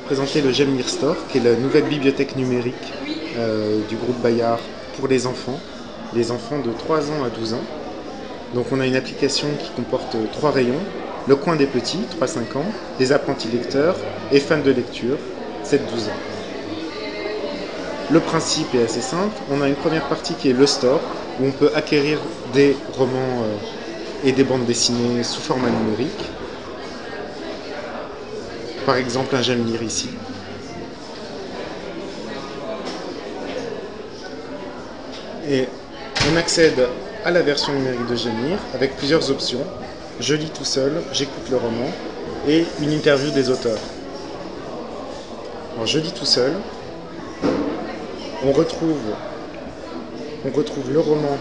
Présenter le J'aime lire Store, qui est la nouvelle bibliothèque numérique du groupe Bayard pour les enfants de 3 ans à 12 ans. Donc on a une application qui comporte 3 rayons, le coin des petits, 3-5 ans, les apprentis lecteurs et fans de lecture, 7-12 ans. Le principe est assez simple, on a une première partie qui est le store, où on peut acquérir des romans et des bandes dessinées sous format numérique. Par exemple, un J'aime lire ici. Et on accède à la version numérique de J'aime lire avec plusieurs options. Je lis tout seul, j'écoute le roman et une interview des auteurs. Alors je lis tout seul. On retrouve le roman.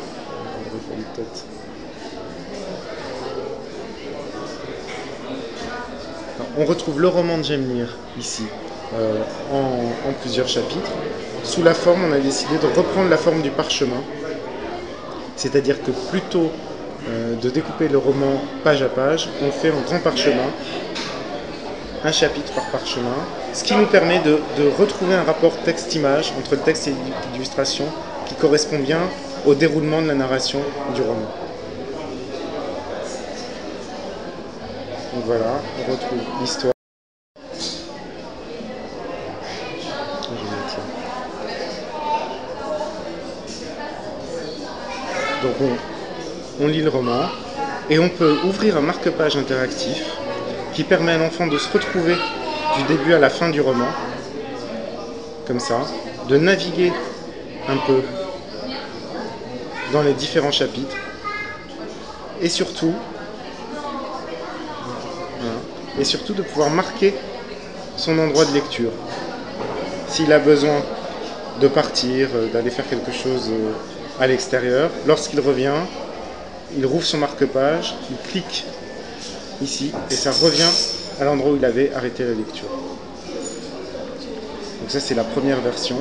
On retrouve le roman de J'aime lire ici, en plusieurs chapitres. Sous la forme, on a décidé de reprendre la forme du parchemin. C'est-à-dire que plutôt de découper le roman page à page, on fait en grand parchemin, un chapitre par parchemin, ce qui nous permet de retrouver un rapport texte-image entre le texte et l'illustration qui correspond bien au déroulement de la narration du roman. Donc voilà, on retrouve l'histoire. Donc on lit le roman et on peut ouvrir un marque-page interactif qui permet à l'enfant de se retrouver du début à la fin du roman, comme ça, de naviguer un peu dans les différents chapitres et surtout de pouvoir marquer son endroit de lecture. S'il a besoin de partir, d'aller faire quelque chose à l'extérieur, lorsqu'il revient, il rouvre son marque-page, il clique ici et ça revient à l'endroit où il avait arrêté la lecture. Donc ça c'est la première version.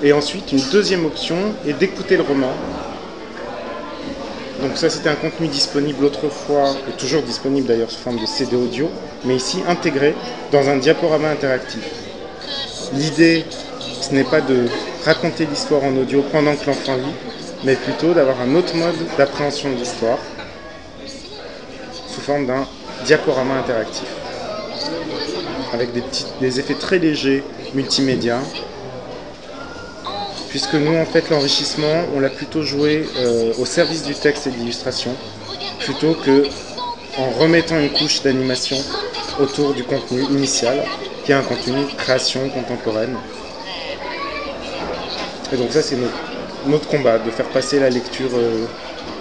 Et ensuite une deuxième option est d'écouter le roman. Donc ça c'était un contenu disponible autrefois, et toujours disponible d'ailleurs sous forme de CD audio, mais ici intégré dans un diaporama interactif. L'idée, ce n'est pas de raconter l'histoire en audio pendant que l'enfant lit, mais plutôt d'avoir un autre mode d'appréhension de l'histoire, sous forme d'un diaporama interactif, avec des effets très légers multimédia, puisque nous, en fait, l'enrichissement, on l'a plutôt joué au service du texte et de l'illustration, plutôt que en remettant une couche d'animation autour du contenu initial, qui est un contenu de création contemporaine. Et donc ça, c'est notre combat, de faire passer la lecture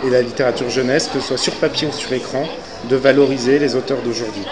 et la littérature jeunesse, que ce soit sur papier ou sur écran, de valoriser les auteurs d'aujourd'hui.